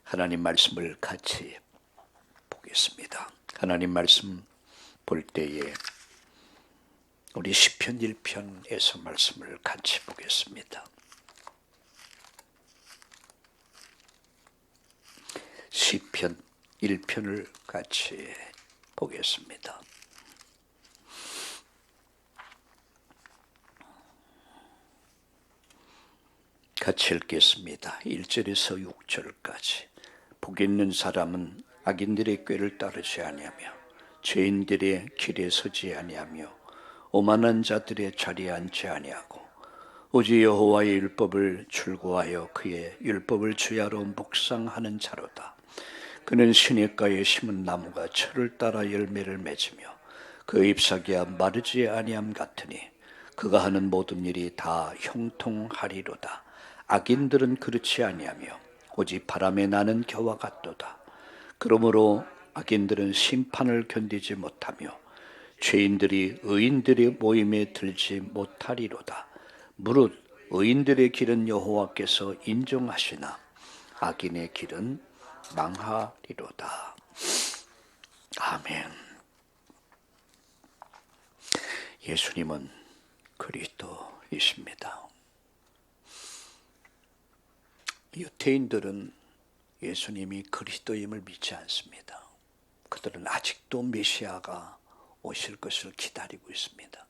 하나님 말씀을 같이 보겠습니다. 하나님 말씀 볼 때에 우리 시편 1편에서 말씀을 같이 보겠습니다. 시편 1편을 같이 보겠습니다. 같이 읽겠습니다. 1절에서 6절까지. 복 있는 사람은 악인들의 꾀를 따르지 아니하며 죄인들의 길에 서지 아니하며 오만한 자들의 자리에 앉지 아니하고 오직 여호와의 율법을 출구하여 그의 율법을 주야로 묵상하는 자로다. 그는 시냇가에 심은 나무가 철을 따라 열매를 맺으며 그 잎사귀가 마르지 아니함 같으니 그가 하는 모든 일이 다 형통하리로다. 악인들은 그렇지 아니하며 오직 바람에 나는 겨와 같도다. 그러므로 악인들은 심판을 견디지 못하며 죄인들이 의인들의 모임에 들지 못하리로다. 무릇 의인들의 길은 여호와께서 인정하시나 악인의 길은 망하리로다. 아멘. 예수님은 그리스도이십니다. 유대인들은 예수님이 그리스도임을 믿지 않습니다. 그들은 아직도 메시아가 오실 것을 기다리고 있습니다.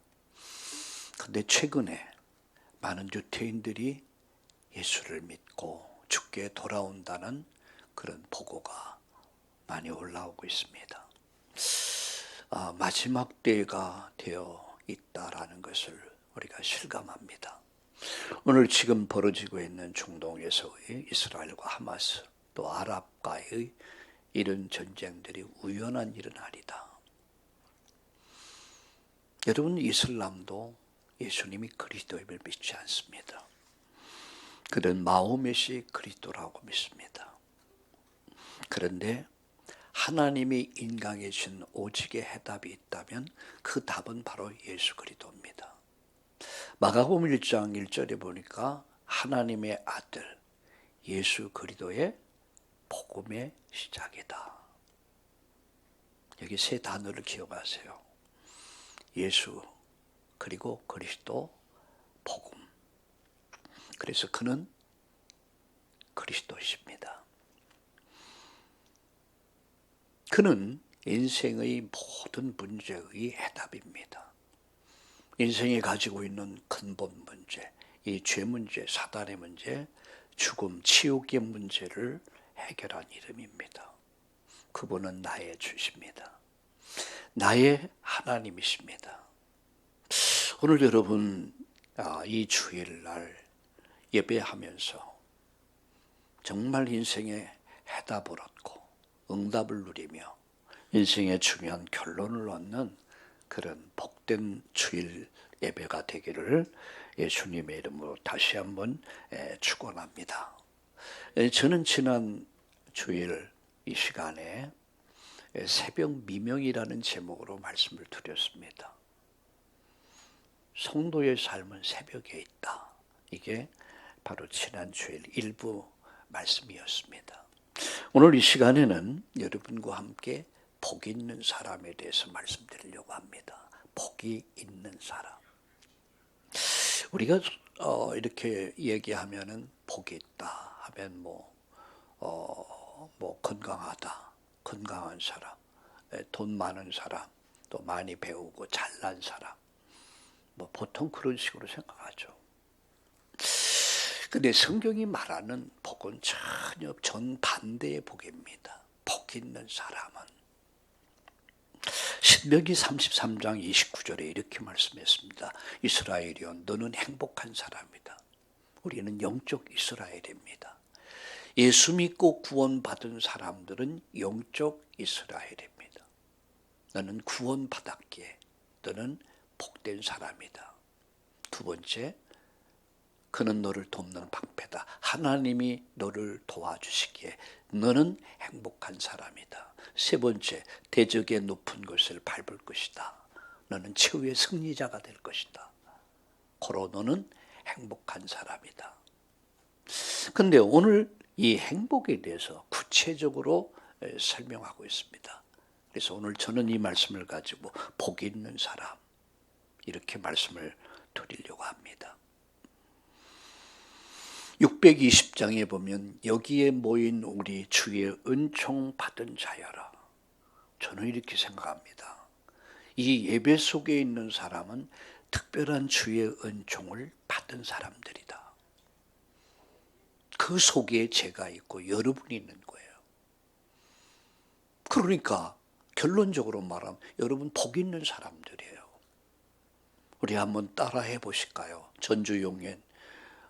그런데 최근에 많은 유대인들이 예수를 믿고 주께 돌아온다는 그런 보고가 많이 올라오고 있습니다. 마지막 때가 되어 있다라는 것을 우리가 실감합니다. 오늘 지금 벌어지고 있는 중동에서의 이스라엘과 하마스 또 아랍과의 이런 전쟁들이 우연한 일은 아니다. 여러분, 이슬람도 예수님이 그리스도임을 믿지 않습니다. 그들은 마호멧이 그리스도라고 믿습니다. 그런데 하나님이 인간에 주신 오직의 해답이 있다면 그 답은 바로 예수 그리스도입니다. 마가복음 1장 1절에 보니까 하나님의 아들 예수 그리스도의 복음의 시작이다. 여기 세 단어를 기억하세요. 예수 그리고 그리스도 복음. 그래서 그는 그리스도이십니다. 그는 인생의 모든 문제의 해답입니다. 인생이 가지고 있는 근본 문제, 이 죄 문제, 사단의 문제, 죽음, 지옥의 문제를 해결한 이름입니다. 그분은 나의 주십니다. 나의 하나님이십니다. 오늘 여러분 이 주일날 예배하면서 정말 인생의 해답을 얻고 응답을 누리며 인생의 중요한 결론을 얻는 그런 복된 주일 예배가 되기를 예수님의 이름으로 다시 한번 축원합니다. 저는 지난 주일 이 시간에 새벽 미명이라는 제목으로 말씀을 드렸습니다. 성도의 삶은 새벽에 있다. 이게 바로 지난 주일 일부 말씀이었습니다. 오늘 이 시간에는 여러분과 함께 복 있는 사람에 대해서 말씀드리려고 합니다. 복이 있는 사람. 우리가 이렇게 얘기하면은 복이 있다 하면 건강하다, 건강한 사람, 돈 많은 사람, 또 많이 배우고 잘난 사람, 보통 그런 식으로 생각하죠. 근데 성경이 말하는 복은 전혀 정반대의 복입니다. 복 있는 사람은 신명기 33장 29절에 이렇게 말씀했습니다. 이스라엘이여 너는 행복한 사람이다. 우리는 영적 이스라엘입니다. 예수 믿고 구원받은 사람들은 영적 이스라엘입니다. 너는 구원받았기에 너는 복된 사람이다. 두 번째, 그는 너를 돕는 방패다. 하나님이 너를 도와주시기에 너는 행복한 사람이다. 세 번째, 대적의 높은 것을 밟을 것이다. 너는 최후의 승리자가 될 것이다. 고로 너는 행복한 사람이다. 그런데 오늘 이 행복에 대해서 구체적으로 설명하고 있습니다. 그래서 오늘 저는 이 말씀을 가지고 복 있는 사람, 이렇게 말씀을 드리려고 합니다. 620장에 보면 여기에 모인 우리 주의 은총 받은 자여라. 저는 이렇게 생각합니다. 이 예배 속에 있는 사람은 특별한 주의 은총을 받은 사람들이다. 그 속에 제가 있고 여러분이 있는 거예요. 그러니까 결론적으로 말하면 여러분 복 있는 사람들이에요. 우리 한번 따라 해보실까요? 전주 용인,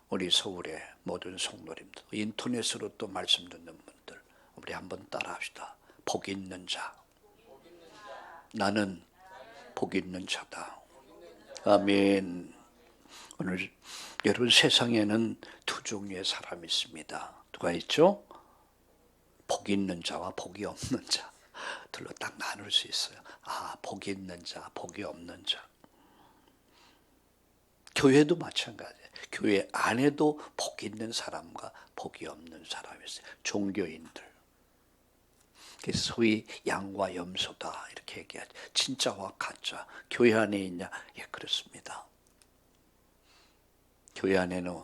우리 서울의 모든 성도님들, 인터넷으로 또 말씀 듣는 분들, 우리 한번 따라 합시다. 복 있는 자. 나는 복 있는 자다. 아멘. 오늘 여러분 세상에는 두 종류의 사람이 있습니다. 누가 있죠? 복 있는 자와 복이 없는 자. 둘로 딱 나눌 수 있어요. 복이 있는 자, 복이 없는 자. 교회도 마찬가지예요. 교회 안에도 복 있는 사람과 복이 없는 사람이 있어요. 종교인들. 그래서 소위 양과 염소다 이렇게 얘기하죠. 진짜와 가짜. 교회 안에 있냐? 예, 그렇습니다. 교회 안에는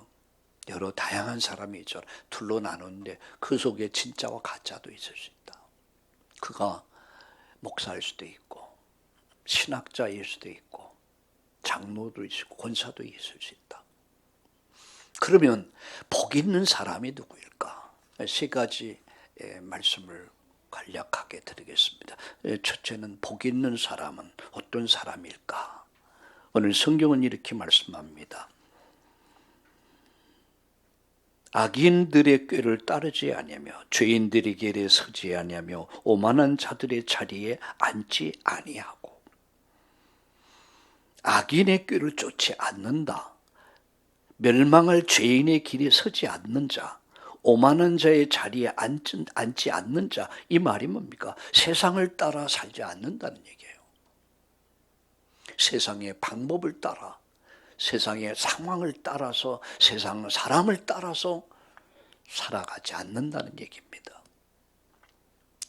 여러 다양한 사람이 있죠. 둘로 나누는데 그 속에 진짜와 가짜도 있을 수 있다. 그가 목사일 수도 있고 신학자일 수도 있고 장로도 있고 권사도 있을 수 있다. 그러면 복 있는 사람이 누구일까? 세 가지 말씀을 간략하게 드리겠습니다. 첫째는 복 있는 사람은 어떤 사람일까? 오늘 성경은 이렇게 말씀합니다. 악인들의 꾀를 따르지 아니하며 죄인들의 길에 서지 아니하며 오만한 자들의 자리에 앉지 아니하고. 악인의 꾀를 쫓지 않는다. 멸망할 죄인의 길에 서지 않는 자, 오만한 자의 자리에 앉지 않는 자, 이 말이 뭡니까? 세상을 따라 살지 않는다는 얘기예요. 세상의 방법을 따라, 세상의 상황을 따라서, 세상 사람을 따라서 살아가지 않는다는 얘기입니다.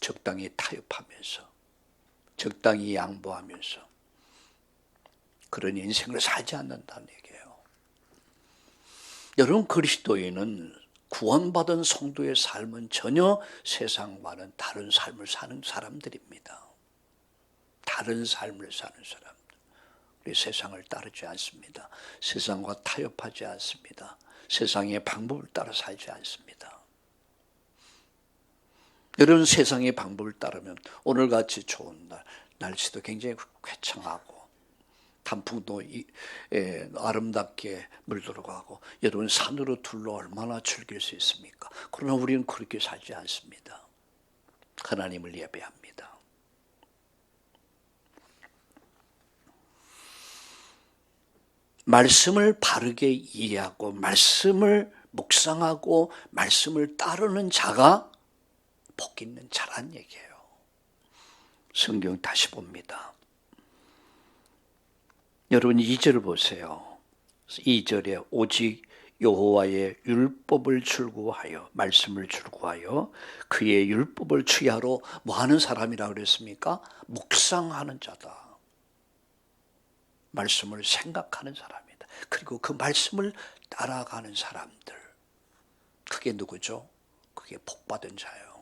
적당히 타협하면서, 적당히 양보하면서 그런 인생을 살지 않는다는 얘기예요. 여러분, 그리스도인은 구원받은 성도의 삶은 전혀 세상과는 다른 삶을 사는 사람들입니다. 다른 삶을 사는 사람들. 우리 세상을 따르지 않습니다. 세상과 타협하지 않습니다. 세상의 방법을 따라 살지 않습니다. 여러분, 세상의 방법을 따르면 오늘같이 좋은 날, 날씨도 굉장히 쾌청하고 단풍도 아름답게 물들어가고 여러분 산으로 둘러 얼마나 즐길 수 있습니까? 그러나 우리는 그렇게 살지 않습니다. 하나님을 예배합니다. 말씀을 바르게 이해하고 말씀을 묵상하고 말씀을 따르는 자가 복 있는 자란 얘기예요. 성경 다시 봅니다. 여러분 2절 보세요. 2절에 오직 여호와의 율법을 출구하여 말씀을 출구하여 그의 율법을 취하러 뭐 하는 사람이라고 그랬습니까? 묵상하는 자다. 말씀을 생각하는 사람이다. 그리고 그 말씀을 따라가는 사람들. 그게 누구죠? 그게 복받은 자예요.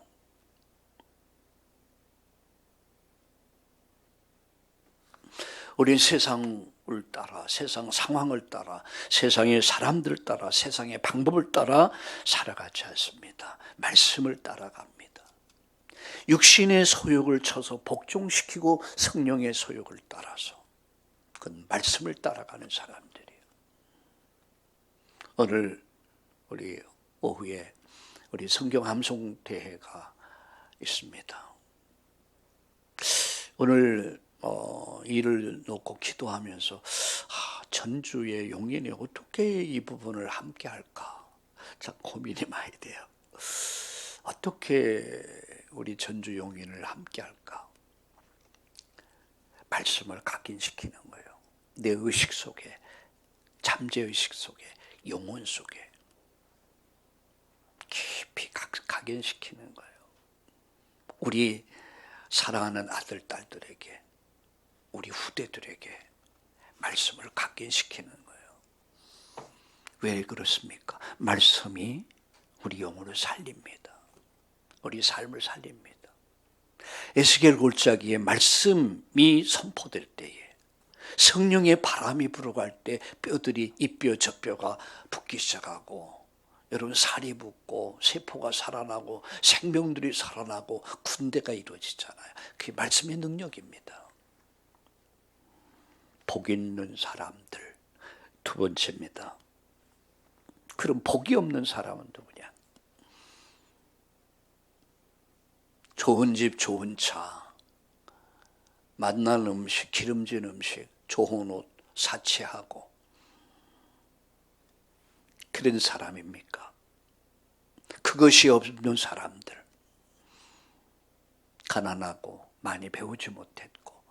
우리는 세상을 따라, 세상 상황을 따라, 세상의 사람들 따라, 세상의 방법을 따라 살아가지 않습니다. 말씀을 따라갑니다. 육신의 소욕을 쳐서 복종시키고 성령의 소욕을 따라서 그건 말씀을 따라가는 사람들이에요. 오늘 우리 오후에 우리 성경 암송 대회가 있습니다. 오늘 일을 놓고 기도하면서 전주의 용인이 어떻게 이 부분을 함께 할까 참 고민이 많이 돼요. 어떻게 우리 전주 용인을 함께 할까? 말씀을 각인시키는 거예요. 내 의식 속에, 잠재의식 속에, 영혼 속에 깊이 각인시키는 거예요. 우리 사랑하는 아들, 딸들에게, 우리 후대들에게 말씀을 각인시키는 거예요. 왜 그렇습니까? 말씀이 우리 영혼을 살립니다. 우리 삶을 살립니다. 에스겔 골짜기에 말씀이 선포될 때에, 성령의 바람이 불어갈 때 뼈들이 이 뼈 저 뼈가 붙기 시작하고, 여러분 살이 붙고 세포가 살아나고 생명들이 살아나고 군대가 이루어지잖아요. 그게 말씀의 능력입니다. 복 있는 사람들. 두 번째입니다. 그럼 복이 없는 사람은 누구냐? 좋은 집, 좋은 차, 맛난 음식, 기름진 음식, 좋은 옷, 사치하고 그런 사람입니까? 그것이 없는 사람들, 가난하고 많이 배우지 못했고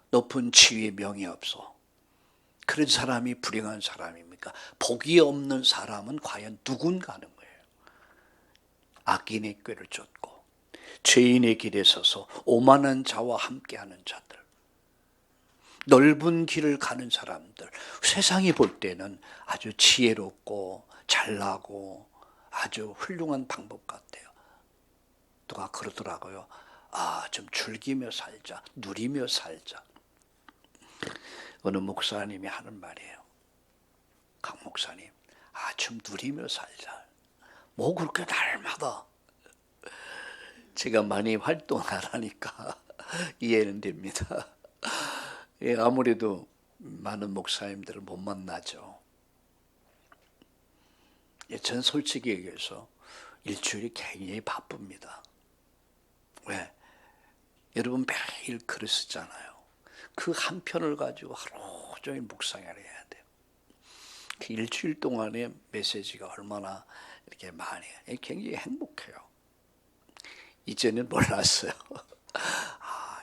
높은 지위에 명예 없어, 그런 사람이 불행한 사람입니까? 복이 없는 사람은 과연 누군가 하는 거예요. 악인의 꾀를 쫓고 죄인의 길에 서서 오만한 자와 함께하는 자들, 넓은 길을 가는 사람들, 세상이 볼 때는 아주 지혜롭고 잘나고 아주 훌륭한 방법 같아요. 누가 그러더라고요. 좀 즐기며 살자, 누리며 살자. 어느 목사님이 하는 말이에요. 강 목사님, 좀 누리며 살자. 뭐 그렇게 날마다. 제가 많이 활동을 안 하니까 이해는 됩니다. 예, 아무래도 많은 목사님들을 못 만나죠. 예, 전 솔직히 얘기해서 일주일이 굉장히 바쁩니다. 왜? 여러분 매일 글을 쓰잖아요. 그 한 편을 가지고 하루 종일 묵상을 해야 돼요. 그 일주일 동안의 메시지가 얼마나 이렇게 많이, 굉장히 행복해요. 이제는 몰랐어요.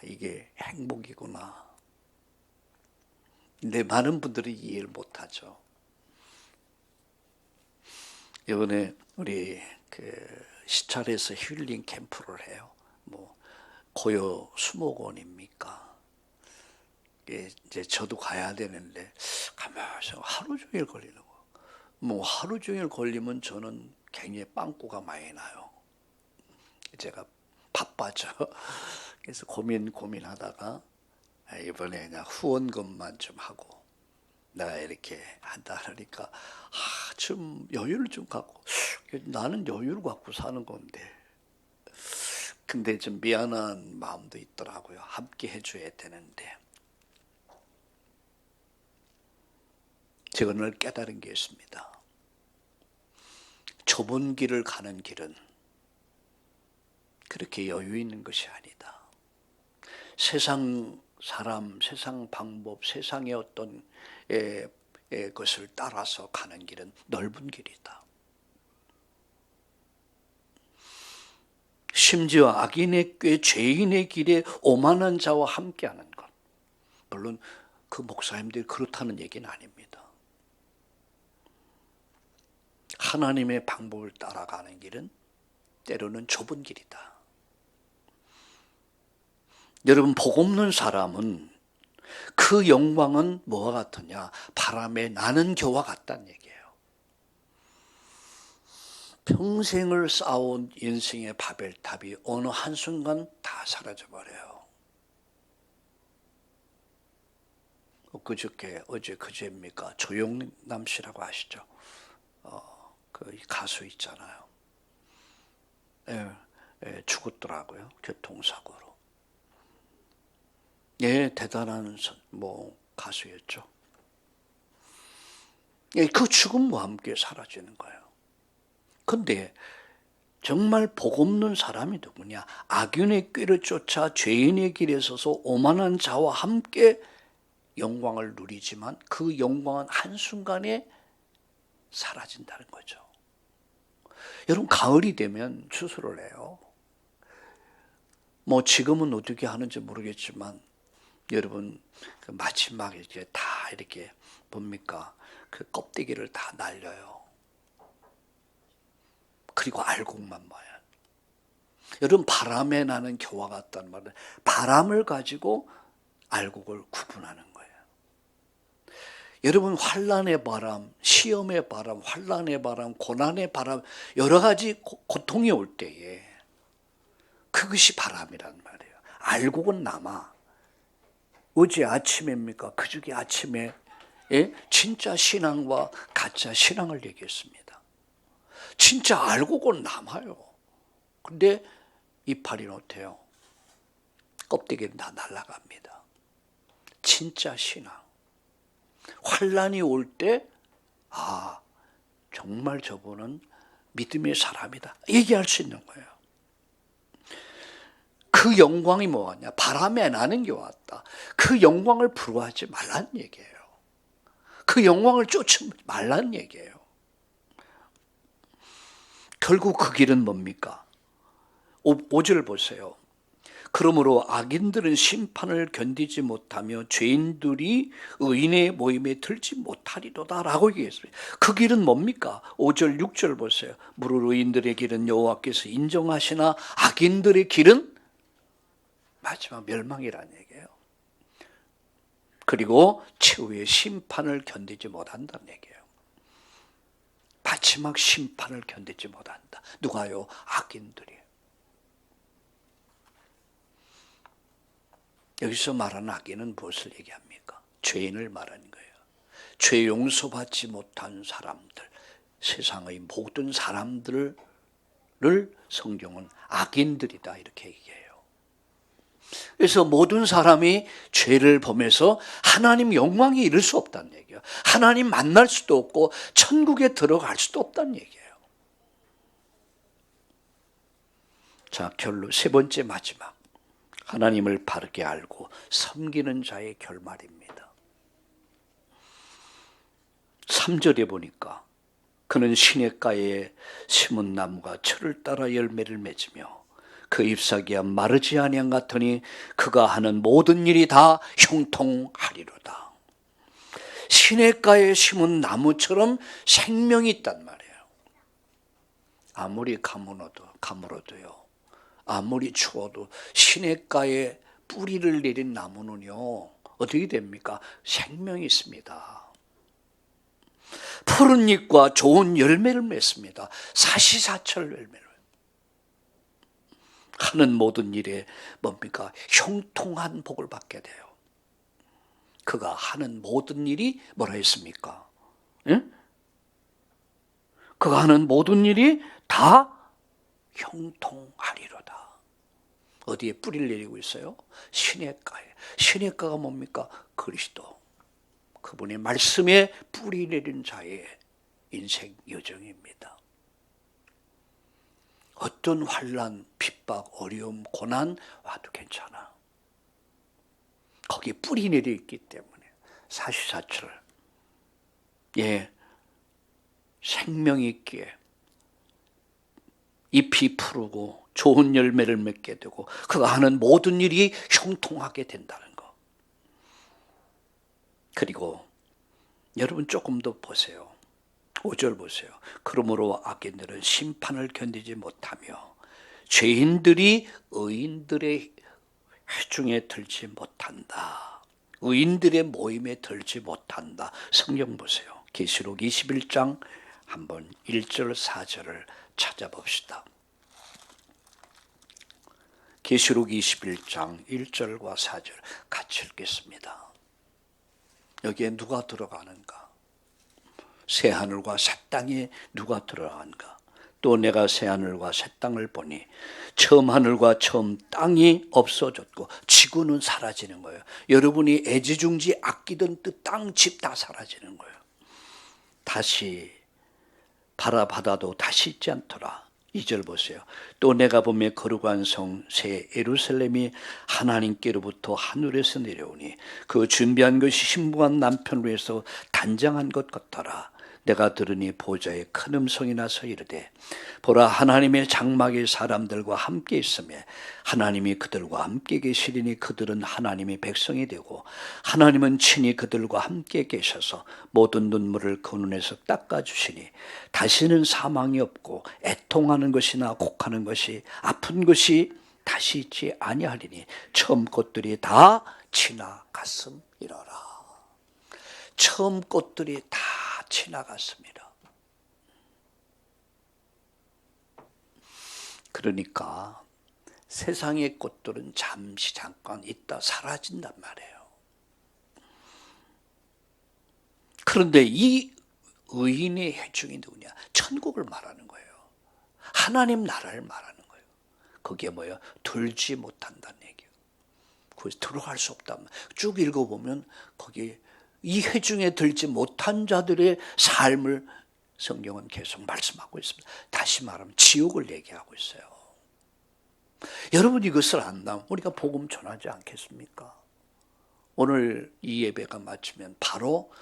이게 행복이구나. 근데 많은 분들이 이해를 못하죠. 이번에 우리 시찰에서 힐링 캠프를 해요. 뭐 고요 수목원입니까? 이제 저도 가야 되는데 가만히 하루 종일 걸리는 거. 뭐 하루 종일 걸리면 저는 굉장히 빵꾸가 많이 나요. 제가 바빠져. 그래서 고민하다가 이번에 그냥 후원금만 좀 하고 내가 이렇게 한다 하니까 좀 여유를 좀 갖고, 나는 여유를 갖고 사는 건데, 근데 좀 미안한 마음도 있더라고요. 함께 해줘야 되는데. 제가 오늘 깨달은 게 있습니다. 좁은 길을 가는 길은 그렇게 여유 있는 것이 아니다. 세상 사람, 세상 방법, 세상의 어떤 것을 따라서 가는 길은 넓은 길이다. 심지어 악인의 꾀, 죄인의 길에 오만한 자와 함께하는 것. 물론 그 목사님들이 그렇다는 얘기는 아닙니다. 하나님의 방법을 따라가는 길은 때로는 좁은 길이다. 여러분, 복 없는 사람은 그 영광은 뭐와 같으냐? 바람에 나는 겨와 같다는 얘기예요. 평생을 쌓아온 인생의 바벨탑이 어느 한순간 다 사라져버려요. 그제입니까? 조용남 씨라고 아시죠? 그 가수 있잖아요. 죽었더라고요. 교통사고로. 대단한 가수였죠. 그 죽음과 함께 사라지는 거예요. 근데 정말 복 없는 사람이 누구냐? 악인의 꾀를 쫓아 죄인의 길에 서서 오만한 자와 함께 영광을 누리지만 그 영광은 한순간에 사라진다는 거죠. 여러분, 가을이 되면 추수를 해요. 지금은 어떻게 하는지 모르겠지만 여러분, 그 마지막에 이제 다 이렇게 뭡니까? 그 껍데기를 다 날려요. 그리고 알곡만 모아야. 여러분, 바람에 나는 겨와 같다는 말은 바람을 가지고 알곡을 구분하는 거예요. 여러분, 환난의 바람, 시험의 바람, 환난의 바람, 고난의 바람, 여러 가지 고통이 올 때에 그것이 바람이란 말이에요. 알곡은 남아. 어제 아침입니까? 그저께 아침에 진짜 신앙과 가짜 신앙을 얘기했습니다. 진짜 알곡은 남아요. 근데 이파리는 어때요? 껍데기는 다 날아갑니다. 진짜 신앙. 환난이 올 때 정말 저분은 믿음의 사람이다 얘기할 수 있는 거예요. 그 영광이 뭐냐? 바람에 나는 게 왔다. 그 영광을 부러워하지 말라는 얘기예요. 그 영광을 쫓지 말라는 얘기예요. 결국 그 길은 뭡니까? 5절 보세요. 그러므로 악인들은 심판을 견디지 못하며 죄인들이 의인의 모임에 들지 못하리로다 라고 얘기했습니다. 그 길은 뭡니까? 5절 6절 보세요. 무릇 의인들의 길은 여호와께서 인정하시나 악인들의 길은 마지막 멸망이라는 얘기예요. 그리고 최후의 심판을 견디지 못한다는 얘기예요. 마지막 심판을 견디지 못한다. 누가요? 악인들이. 여기서 말하는 악인은 무엇을 얘기합니까? 죄인을 말하는 거예요. 죄 용서받지 못한 사람들, 세상의 모든 사람들을 성경은 악인들이다 이렇게 얘기해요. 그래서 모든 사람이 죄를 범해서 하나님 영광에 이를 수 없다는 얘기예요. 하나님 만날 수도 없고 천국에 들어갈 수도 없다는 얘기예요. 자, 결론 세 번째 마지막. 하나님을 바르게 알고 섬기는 자의 결말입니다. 3절에 보니까 그는 시냇가에 심은 나무가 철을 따라 열매를 맺으며 그 잎사귀가 마르지 아니한 같으니 그가 하는 모든 일이 다 형통하리로다. 시냇가에 심은 나무처럼 생명이 있단 말이에요. 아무리 가물어도요. 아무리 추워도 시냇가에 뿌리를 내린 나무는요 어떻게 됩니까? 생명이 있습니다. 푸른 잎과 좋은 열매를 맺습니다. 사시사철 열매를 하는 모든 일에 뭡니까? 형통한 복을 받게 돼요. 그가 하는 모든 일이 뭐라 했습니까? 예? 그가 하는 모든 일이 다 형통하리로다. 어디에 뿌리를 내리고 있어요? 시냇가에. 시냇가가 뭡니까? 그리스도. 그분의 말씀에 뿌리 내린 자의 인생 여정입니다. 어떤 환난, 핍박, 어려움, 고난 와도 괜찮아. 거기에 뿌리 내려 있기 때문에 사시사철 생명 있기에 잎이 푸르고 좋은 열매를 맺게 되고 그가 하는 모든 일이 형통하게 된다는 거. 그리고 여러분 조금 더 보세요. 5절 보세요. 그러므로 악인들은 심판을 견디지 못하며 죄인들이 의인들의 회중에 들지 못한다. 의인들의 모임에 들지 못한다. 성경 보세요. 계시록 21장 한번 1절 4절을 찾아봅시다. 계시록 21장 1절과 4절 같이 읽겠습니다. 여기에 누가 들어가는가? 새하늘과 새 땅에 누가 들어가는가? 또 내가 새하늘과 새 땅을 보니 처음 하늘과 처음 땅이 없어졌고 지구는 사라지는 거예요. 여러분이 애지중지 아끼던 그 땅, 집 다 사라지는 거예요. 다시 바라봐도 다시 있지 않더라. 2절 보세요. 또 내가 보며 거룩한 성 새 예루살렘이 하나님께로부터 하늘에서 내려오니 그 준비한 것이 신부한 남편으로 해서 단장한 것 같더라. 내가 들으니 보좌에 큰 음성이 나서 이르되 보라 하나님의 장막의 사람들과 함께 있으며 하나님이 그들과 함께 계시리니 그들은 하나님의 백성이 되고 하나님은 친히 그들과 함께 계셔서 모든 눈물을 그 눈에서 닦아주시니 다시는 사망이 없고 애통하는 것이나 곡하는 것이 아픈 것이 다시 있지 아니하리니 처음 것들이 다 지나갔음이로라. 처음 것들이 다 지나갔습니다. 그러니까 세상의 꽃들은 잠시 잠깐 있다 사라진단 말이에요. 그런데 이 의인의 회중이 누구냐? 천국을 말하는 거예요. 하나님 나라를 말하는 거예요. 그게 뭐예요? 들지 못한다는 얘기예요. 거기서 들어갈 수 없단 말이에요. 쭉 읽어보면 거기 이 회중에 들지 못한 자들의 삶을 성경은 계속 말씀하고 있습니다. 다시 말하면 지옥을 얘기하고 있어요. 여러분 이것을 안다면 우리가 복음 전하지 않겠습니까? 오늘 이 예배가 마치면 바로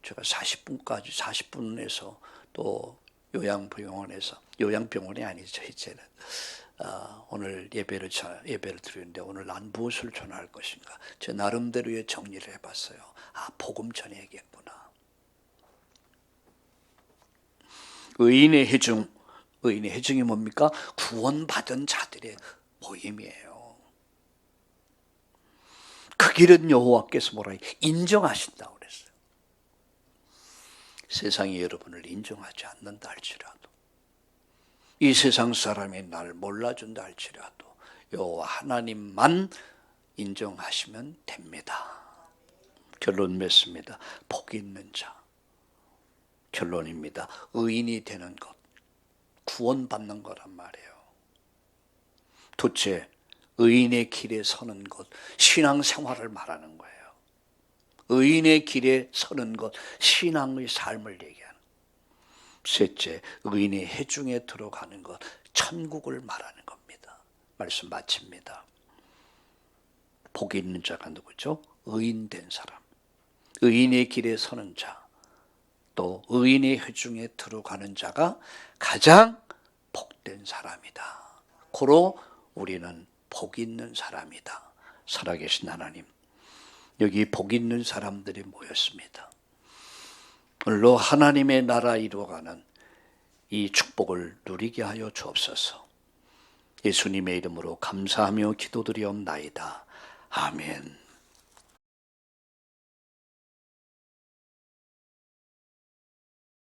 제가 40분에서 또 요양병원이 아니죠 이제는 오늘 예배를 드리는데 오늘 난 무엇을 전할 것인가 제 나름대로의 정리를 해봤어요. 복음 전해야겠구나. 의인의 회중이 뭡니까? 구원받은 자들의 모임이에요. 그 길은 여호와께서 뭐라 인정하신다고 그랬어요. 세상이 여러분을 인정하지 않는다 할지라도 이 세상 사람이 나를 몰라준다 할지라도 여호와 하나님만 인정하시면 됩니다. 결론 맺습니다. 복 있는 자. 결론입니다. 의인이 되는 것, 구원받는 거란 말이에요. 둘째, 의인의 길에 서는 것, 신앙생활을 말하는 거예요. 의인의 길에 서는 것, 신앙의 삶을 얘기하는 것. 셋째, 의인의 회중에 들어가는 것, 천국을 말하는 겁니다. 말씀 마칩니다. 복이 있는 자가 누구죠? 의인된 사람. 의인의 길에 서는 자, 또 의인의 회중에 들어가는 자가 가장 복된 사람이다. 고로 우리는 복 있는 사람이다. 살아계신 하나님, 여기 복 있는 사람들이 모였습니다. 오늘로 하나님의 나라 이루어가는 이 축복을 누리게 하여 주옵소서. 예수님의 이름으로 감사하며 기도드리옵나이다. 아멘.